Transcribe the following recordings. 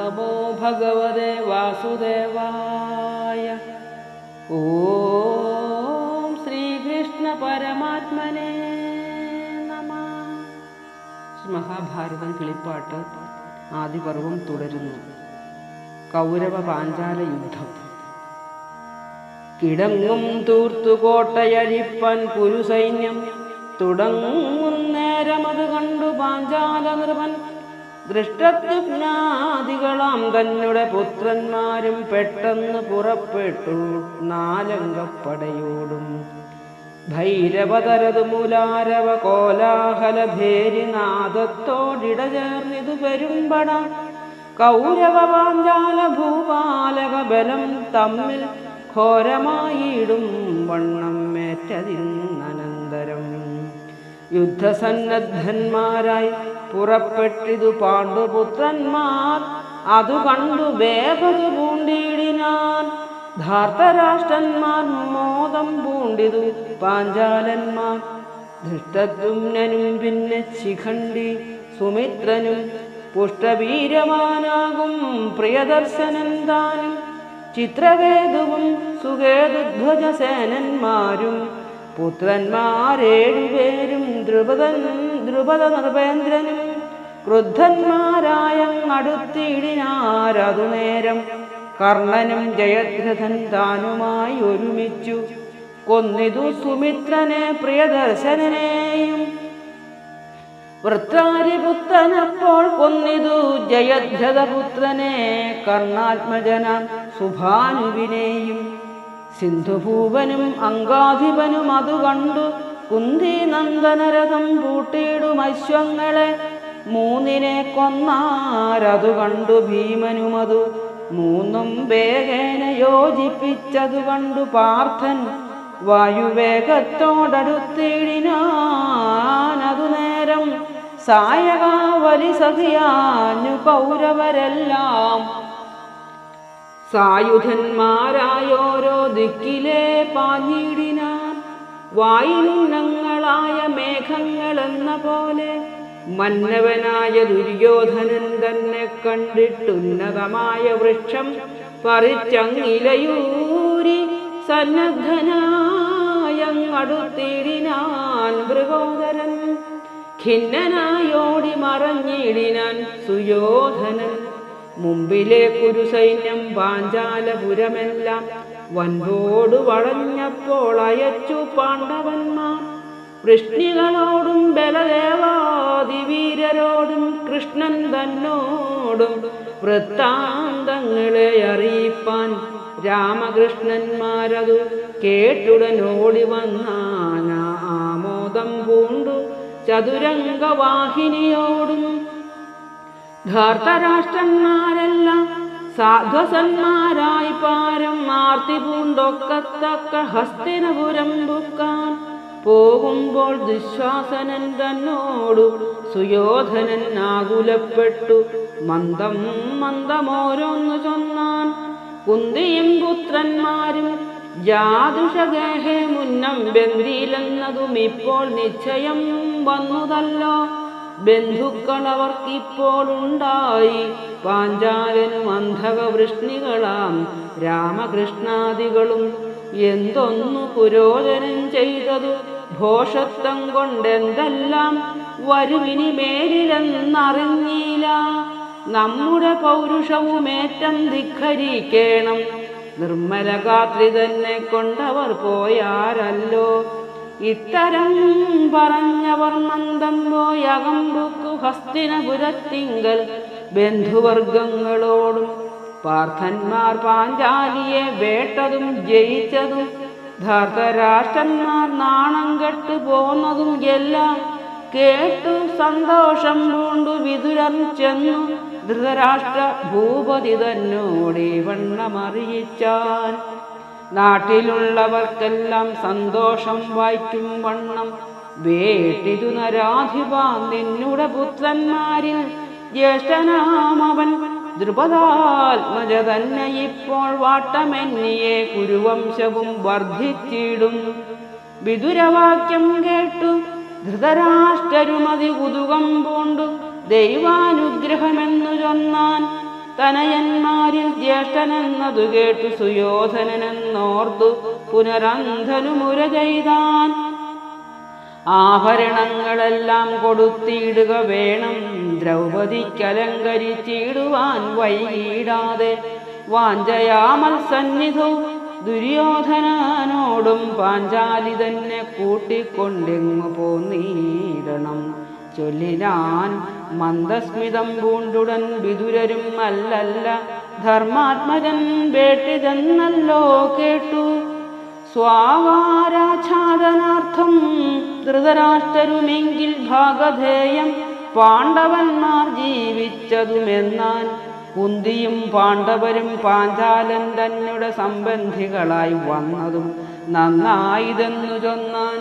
നമോ ഭഗവതേ വാസുദേവായ. ഓം ശ്രീകൃഷ്ണ പരമാത്മനേ നമഃ. മഹാഭാരതം കിളിപ്പാട്ട് ആദിപർവം തുടരുന്നു. കൗരവ പാഞ്ചാല യുദ്ധം. കിടങ്ങും തൂർത്തുകോട്ടയഴിപ്പൻ പുരുസൈന്യം തുടങ്ങുന്നേരമത് കണ്ടു പാഞ്ചാല നൃപൻ. ദൃഷ്ടദ്യുമ്നാദികളാം തന്നെ പുത്രന്മാരും പെട്ടെന്ന് പുറപ്പെട്ടു നാലംഗപ്പടയോടും. ഭൈരവതരതു മൂലാരവ കോലാഹല ഭേരിനാദത്തോടിട ചേർന്നിതു പെരുമ്പട. കൗരവ പാഞ്ചാല ഭൂപാലക ബലം തമ്മിൽ ഘോരമായിടും വണ്ണം ഏറ്റതിന്നനന്തരം. യുദ്ധസന്നദ്ധന്മാരായി പുറപ്പെട്ടിതു പാണ്ഡുപുത്രന്മാർ. അതു കണ്ടു വേഗതു പൂണ്ടിടിനാൻ ധാർത്തരാഷ്ട്രന്മാർ. മോദം പൂണ്ടിതു പാഞ്ചാലന്മാർ. ധൃഷ്ടദ്യുമ്നനും പിന്നെ ശിഖണ്ഡി സുമിത്രനും പുഷ്ടവീരവാനാകും പ്രിയദർശനൻ താനും. ചിത്രകേതുവും സുകേതുധ്വജസേനന്മാരും പുത്രന്മാരേഴുപേരും ദ്രുപദ നൃപേന്ദ്രനും. ക്രുദ്ധന്മാരായങ്ങടുത്തിടിനാരതു നേരം കർണനും ജയദ്രഥൻ താനുമായി ഒരുമിച്ചു കൊന്നിതു സുമിത്രനെ പ്രിയദർശനനെയും. വൃത്രാരിപുത്രനപ്പോൾ കൊന്നിതു ജയദ്രഥപുത്രനെ കർണാത്മജനാം സുഭാനുവിനെയും. സിന്ധുഭൂവനും അംഗാധിപനും അതു കണ്ടു കുന്തി നന്ദനരഥം പൂട്ടിയിടും അശ്വങ്ങളെ മൂന്നിനെ കൊന്നാരതു കണ്ടു ഭീമനുമതു മൂന്നും വേഗേന യോജിപ്പിച്ചതു കണ്ടു പാർത്ഥൻ വായുവേഗത്തോടടുത്തിടിനാനതു നേരം. സായകാവലി സഖിയാഞ്ഞു കൗരവരെല്ലാം സായുധന്മാരായോരോ ദിക്കിലെ പാഞ്ഞിടിനാൻ. വായുന്നങ്ങളായ മേഘങ്ങളെന്ന പോലെ മന്നവനായ ദുര്യോധനൻ തന്നെ കണ്ടിട്ടുന്നതമായ വൃക്ഷം പറിച്ചങ്ങിലയൂരി സന്നദ്ധനായങ്ങടുത്തിടിനാൻ മൃഗോദരൻ. ഖിന്നനായോടി മറഞ്ഞിടിനാൻ സുയോധനൻ. മുമ്പിലെ കുരുസൈന്യം പാഞ്ചാലപുരമെല്ലാം വൻപോടു വളഞ്ഞപ്പോൾ അയച്ചു പാണ്ഡവന്മാർ. വൃഷ്ണികളോടും ബലദേവാദിവീരരോടും കൃഷ്ണൻ തന്നോടും വൃത്താന്തങ്ങളെ അറിയിപ്പാൻ രാമകൃഷ്ണന്മാരതു കേട്ടുടനോടി വന്നാമോദം പൂണ്ടു ചതുരംഗവാഹിനിയോടും. ധാർത്തരാഷ്ട്രന്മാരെല്ലാം സാധ്വസന്മാരായി പാരം ആർത്തി പൂണ്ടൊക്കത്തക്ക ഹസ്തിനപുരം ബുക്കാൻ പോകുമ്പോൾ ദുശ്വാസനൻ തന്നോടു സുയോധനൻ ആകുലപ്പെട്ടു മന്ദം മന്ദമോരോന്നു ചൊന്നാൻ. കുന്തിയും പുത്രന്മാരും ജാതുഷഗേഹേ മുന്നം ബന്ധിയിലെന്നതും ഇപ്പോൾ നിശ്ചയം വന്നുതല്ലോ. ബന്ധുക്കളവർക്കിപ്പോൾ ഉണ്ടായി പാഞ്ചാലനും അന്ധകവൃഷ്ണികളാം രാമകൃഷ്ണാദികളും. എന്തൊന്നു പുരോചനം ചെയ്തതു ഭോഷത്വം കൊണ്ടെന്തെല്ലാം വരുവിനി മേലിലെന്നറിഞ്ഞില്ല. നമ്മുടെ പൗരുഷവുമേറ്റം ധിഖരിക്കേണം. നിർമ്മലഗാത്രി തന്നെ കൊണ്ടവർ പോയാരല്ലോ. ഇത്തരം പറഞ്ഞവർ മന്ദം പോയകമ്പുക്കു ഹസ്തിനപുരത്തിങ്കൽ ബന്ധുവർഗങ്ങളോടും. പാർത്ഥന്മാർ പാഞ്ചാലിയെ വേട്ടതും ജയിച്ചതും ധാർത്തരാഷ്ട്രന്മാർ നാണം കെട്ടു പോന്നതും എല്ലാം കേട്ടു സന്തോഷം പൂണ്ടു വിതുരൻ ചെന്നു ധൃതരാഷ്ട്ര ഭൂപതി തന്നോടീ വണ്ണമറിയിച്ചാൻ. നാട്ടിലുള്ളവർക്കെല്ലാം സന്തോഷം വായിക്കും വണ്ണം വേട്ടിതു നരാധിപ നിന്നുടെ പുത്രന്മാരിൽ ജ്യേഷ്ഠനാമവൻ ദ്രുപദാത്മജ തന്നെ ഇപ്പോൾ വാട്ടമെന്നിയെ കുരുവംശവും വർദ്ധിച്ചിടും. വിദുരവാക്യം കേട്ടു ധൃതരാഷ്ട്രരുമതി കുതുകം പൂണ്ടു ദൈവാനുഗ്രഹമെന്നു ചൊന്നാൻ. തനയന്മാരിൽ ജ്യേഷ്ഠനെന്നതു കേട്ടു സുയോധനനെന്നോർത്തു പുനരന്ധനുമുര ചെയ്താൻ. ആഭരണങ്ങളെല്ലാം കൊടുത്തിടുക വേണം, ദ്രൗപദിക്കലങ്കരിച്ചിടുവാൻ വൈകിടാതെ. വാഞ്ചയാമത്സന്നിധൗ ദുര്യോധനനോടും പാഞ്ചാലി തന്നെ കൂട്ടിക്കൊണ്ടെങ്ങു പോന്നീടണം ചൊല്ലിനാൻ. മന്ദസ്മിതം പൂണ്ടുടൻ വിതുരരും അല്ലല്ല ധർമാത്മജൻ വേട്ടിതെന്നല്ലോ കേട്ടു. സ്വാകാരാച്ഛാദനാർത്ഥം ധൃതരാഷ്ട്രരുമെങ്കിൽ ഭാഗധേയം പാണ്ഡവന്മാർ ജീവിച്ചതുമെന്നാൻ. കുന്തിയും പാണ്ഡവരും പാഞ്ചാലൻ തന്നെ സംബന്ധികളായി വന്നതും നന്നായിതെന്നു ചൊന്നാൻ.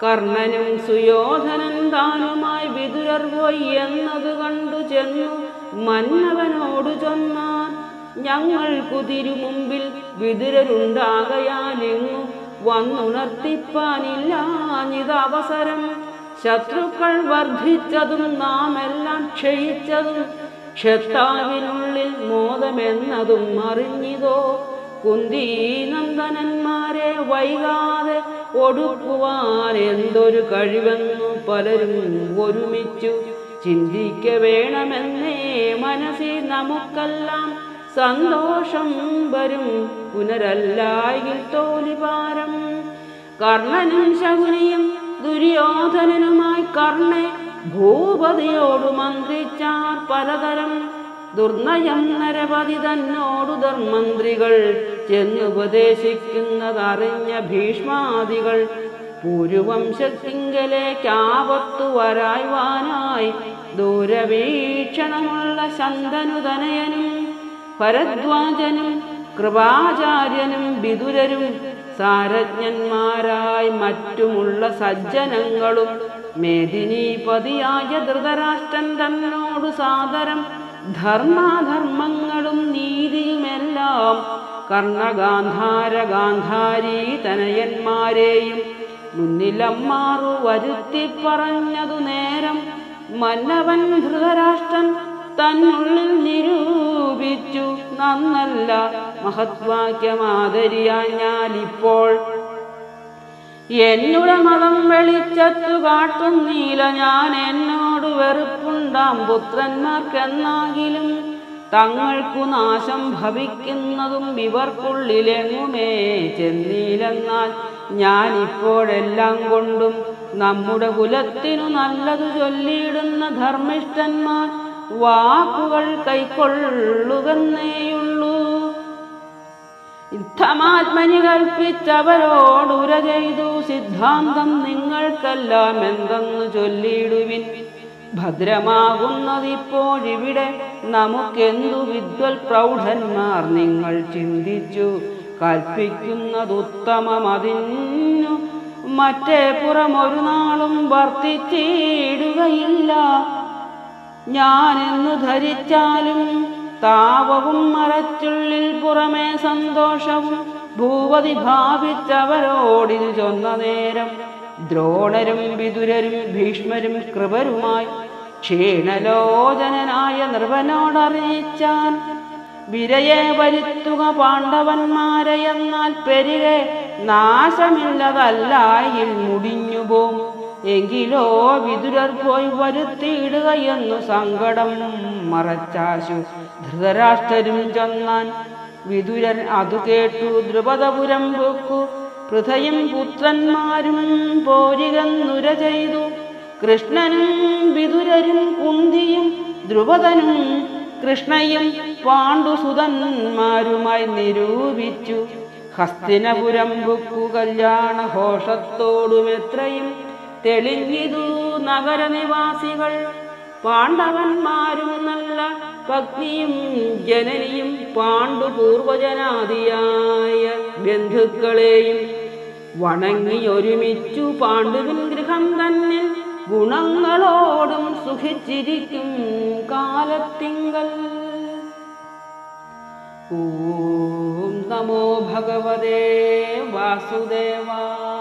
കർണനും സുയോധനൻ താനുമായി വിതുരർ പോയി എന്നതു കണ്ടു ചെന്നു മന്നവനോടു ചൊന്നാൻ. ഞങ്ങൾക്കു തിരുമുമ്പിൽ വിതുരരുണ്ടാകയാലെങ്ങു വന്നുണർത്തിപ്പാനില്ലാഞ്ഞിതവസരം. ശത്രുക്കൾ വർദ്ധിച്ചതും നാം എല്ലാം ക്ഷയിച്ചതും ക്ഷത്താവിനുള്ളിൽ മോദമെന്നതും അറിഞ്ഞിതോ. കുന്തീനന്ദനന്മാരെ വൈകാതെ ഒടുക്കുവാൻ എന്തൊരു കഴിവെന്നു പലരും ഒരുമിച്ചു ചിന്തിക്ക വേണമെന്നേ മനസ്സിൽ നമുക്കെല്ലാം സന്തോഷം വരും പുനരല്ലായിൽ തോലിപാരം. കർണനും ശകുനിയും ദുര്യോധനനുമായി കർണെ ഭൂപതിയോടു മന്ത്രിച്ചാർ പലതരം. ദുർനയം നരപതി തന്നോടു ധർമ്മന്ത്രികൾ ചെന്നുപദേശിക്കുന്നതറിഞ്ഞ ഭീഷ്മാദികൾ. പൂർവംശത്തിങ്കലേക്കാപത്തു വരായ്വാനായി ദൂരവീക്ഷണമുള്ള ശന്തനുതനയനും ഭരദ്വാജനും കൃപാചാര്യനും വിതുരരും സാരജ്ഞന്മാരായി മറ്റുമുള്ള സജ്ജനങ്ങളും മേദിനീപതിയായ ധൃതരാഷ്ട്രൻ തന്നോടു സാദരം ധർമാധർമ്മങ്ങളും നീതിയുമെല്ലാം കർണഗാന്ധാര ഗാന്ധാരീ തനയന്മാരെയും മുന്നിലമ്മാറു വരുത്തി പറഞ്ഞതു നേരം. മന്നവൻ ധൃതരാഷ്ട്രൻ തന്നുള്ളിൽ നിരൂപിച്ചു നന്നല്ല മഹത്വാക്യമാദരിയാഞ്ഞാലിപ്പോൾ. എന്നുടെ മതം വെളിച്ചത്തു കാട്ടുന്നീല ഞാൻ എന്നോട് വെറുപ്പുണ്ടാം പുത്രന്മാർക്കെന്നാകിലും. തങ്ങൾക്കു നാശം ഭവിക്കുന്നതും ഇവർക്കുള്ളിലെങ്ങുമേ ചെന്നീലെന്നാൽ ഞാനിപ്പോഴെല്ലാം കൊണ്ടും നമ്മുടെ കുലത്തിനു നല്ലതു ചൊല്ലിയിടുന്ന ധർമ്മിഷ്ഠന്മാർ വാക്കുകൾ കൈക്കൊള്ളുകന്നേയുള്ളൂ. യുദ്ധമാത്മനി കൽപ്പിച്ചവരോടുര ചെയ്തു സിദ്ധാന്തം നിങ്ങൾക്കെല്ലാം എന്തെന്നു ചൊല്ലിയിടുവിൻ. ഭദ്രമാകുന്നതിപ്പോഴിവിടെ നമുക്കെന്തു വിദ്വൽ പ്രൗഢന്മാർ നിങ്ങൾ ചിന്തിച്ചു കൽപ്പിക്കുന്നതുത്തമമതിന്നു മറ്റേ പുറമൊരു നാളും വർത്തിച്ചിടുകയില്ല. ഞാനെന്നു ധരിച്ചാലും താപവും മറച്ചുള്ളിൽ പുറമേ സന്തോഷവും ഭൂപതി ഭാവിച്ചവരോടിതു ചൊന്ന നേരം. ദ്രോണരും വിതുരരും ഭീഷ്മരും കൃപരുമായി ക്ഷീണലോചനായ നൃപനോടറിയിച്ചാൻ. വിരയെ വരുത്തുക പാണ്ഡവന്മാരെ എന്നാൽ പെരുകെ നാശമില്ലതല്ലായിൽ മുടിഞ്ഞുപോം. എങ്കിലോ വിതുരർ പോയി വരുത്തിയിടുകയെന്നു സങ്കടം മറച്ചാശു ധൃതരാഷ്ട്രരും ചൊന്നാൻ. വിതുരൻ അതു കേട്ടു ദ്രുപദപുരം പൊക്കു പൃഥയും പുത്രന്മാരും പോരികന്നുര ചെയ്തു. കൃഷ്ണനും വിതുരരും കുന്തിയും ദ്രുപദനും കൃഷ്ണയും പാണ്ഡുസുതന്മാരുമായി നിരൂപിച്ചു. ഹസ്തിനപുരം പൊക്കു കല്യാണഘോഷത്തോടുമെത്രയും തെളിഞ്ഞിതു നഗരനിവാസികൾ. പാണ്ഡവന്മാരും നല്ല പത്നിയും ജനനിയും പാണ്ഡുപൂർവജനാദിയായ ബന്ധുക്കളെയും വണങ്ങിയൊരുമിച്ചു പാണ്ഡുവിൻ ഗൃഹം തന്നിൽ ഗുണങ്ങളോടും സുഖിച്ചിരിക്കും കാലത്തിങ്കൽ. ഓം നമോ ഭഗവതേ വാസുദേവായ.